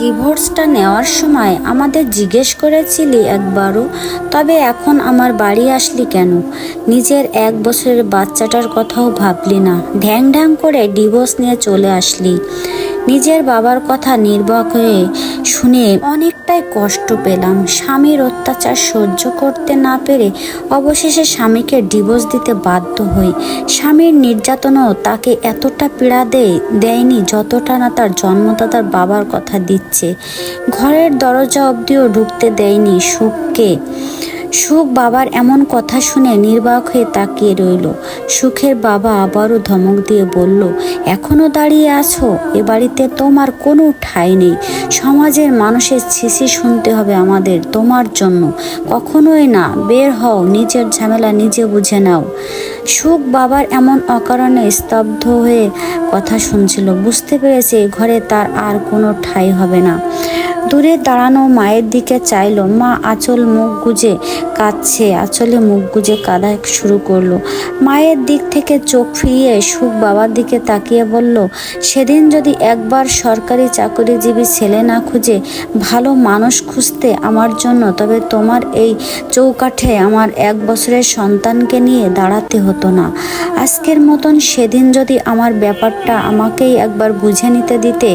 ডিভোর্সটা নেওয়ার সময় আমাদের জিজ্ঞেস করেছিলি একবারও? তবে এখন আমার বাড়ি আসলি কেন? নিজের 1 বছরের বাচ্চাটার কথাও ভাবলি না, ঢ্যাং ঢ্যাং করে ডিভোর্স নিয়ে চলে আসলি। নিজের বাবার কথা নির্বাক হয়ে শুনে অনেকটাই কষ্ট পেলাম। স্বামীর অত্যাচার সহ্য করতে না পেরে অবশেষে স্বামীকে ডিভোর্স দিতে বাধ্য হই। স্বামীর নির্যাতনও তাকে এতটা পীড়া দেয়নি যতটা না তার জন্মদাতার বাবার কথা দিচ্ছে। ঘরের দরজা অবধিও ঢুকতে দেয়নি সুখকে। সুখ বাবার এমন কথা শুনে নির্বাক হয়ে তাকিয়ে রইল। সুখের বাবা আবারও ধমক দিয়ে বলল, এখনো দাঁড়িয়ে আছো? এ বাড়িতে তোমার কোনো ঠাঁই নেই। সমাজের মানুষের ছিছি শুনতে হবে আমাদের তোমার জন্য। কখনোই না, বের হও, নিজের ঝামেলা নিজে বুঝে নাও। সুখ বাবার এমন অকারণে স্তব্ধ হয়ে কথা শুনছিল। বুঝতে পেরেছে ঘরে তার আর কোনো ঠাঁই হবে না। দূরে দাঁড়ানো মায়ের দিকে চাইল। মা আঁচল মুখ গুজে কাঁদছে, আঁচলে মুখ গুজে কাঁদা শুরু করলো। মায়ের দিক থেকে চোখ ফিরিয়ে সুখ বাবার দিকে তাকিয়ে বলল, সেদিন যদি একবার সরকারি চাকরিজীবী ছেলে না খুঁজে ভালো মানুষ খুঁজতে আমার জন্য, তবে তোমার এই চৌকাঠে আমার 1 বছরের সন্তানকে নিয়ে দাঁড়াতে হতো না। আজকের মতন সেদিন যদি আমার ব্যাপারটা আমাকেই একবার বুঝে নিতে দিতে,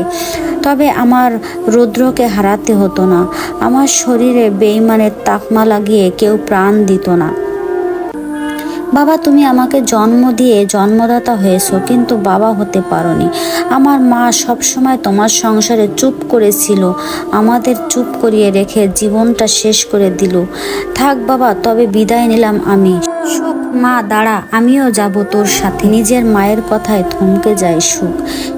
তবে আমার রুদ্রকে হারাতে হতো না। আমার শরীরে বেঈমানের তাকমা লাগিয়ে কেউ প্রাণ দিত না। বাবা, তুমি আমাকে জন্ম দিয়ে জন্মদাতা হয়েছো, কিন্তু বাবা হতে পারোনি। আমার মা সবসময় তোমার সংসারে চুপ করেছিল, আমাদের চুপ করিয়ে রেখে জীবনটা শেষ করে দিল। থাক বাবা, তবে বিদায় নিলাম আমি। সুখ, মা দাঁড়া, আমিও যাব তোর সাথে। নিজের মায়ের কথায় থমকে যায় সুখ।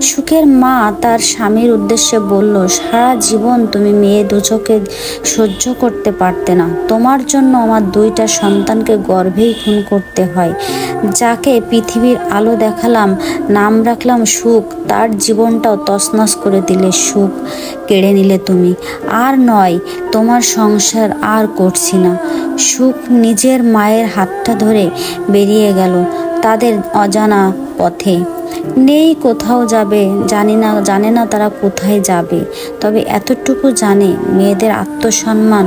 সুখের মা তার স্বামীর উদ্দেশ্যে বলল, সারা জীবন তুমি মেয়ে দুচোখে সহ্য করতে পারতে না। তোমার জন্য আমার 2টা সন্তানকে গর্ভেই খুন করতে হয়। যাকে পৃথিবীর আলো দেখালাম, নাম রাখলাম সুখ, তার জীবনটাও তছনছ করে দিলে। সুখ কেড়ে নিলে তুমি। আর নয়, তোমার সংসার আর করছি না। সুখ নিজের মায়ের হাতটা ধরে বেরিয়ে গেল তাদের অজানা পথে। নেই কোথাও যাবে, জানে না তারা কোথায় যাবে। তবে এতটুকু জানে, মেয়েদের আত্মসম্মান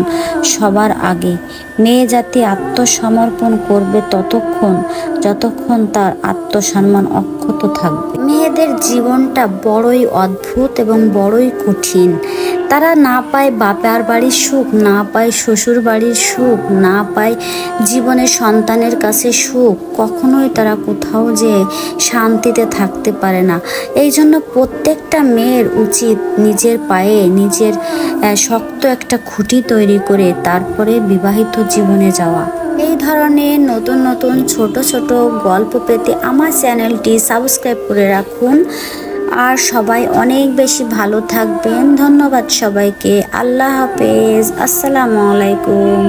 সবার আগে। মেয়ে জাতি আত্মসমর্পণ করবে যতক্ষণ তার আত্মসম্মান অক্ষত থাকবে। মেয়েদের জীবনটা বড়ই অদ্ভুত এবং বড়ই কঠিন। তারা না পায় বাবার বাড়ির সুখ, না পায় শ্বশুর বাড়ির সুখ, না পায় জীবনের সন্তানের কাছে সুখ। কখনোই তারা কোথাও যে শান্তিতে থাকতে পারে না। এই জন্য প্রত্যেকটা মেয়ের উচিত নিজের পায়ে নিজের শক্ত একটা খুঁটি তৈরি করে তারপরে বিবাহিত জীবনে যাওয়া। এই ধরনের নতুন নতুন ছোট ছোট গল্প পেতে আমার চ্যানেলটি সাবস্ক্রাইব করে রাখুন। আর সবাই অনেক বেশি ভালো থাকবেন। ধন্যবাদ সবাইকে। আল্লাহ হাফেজ। আসসালামু আলাইকুম।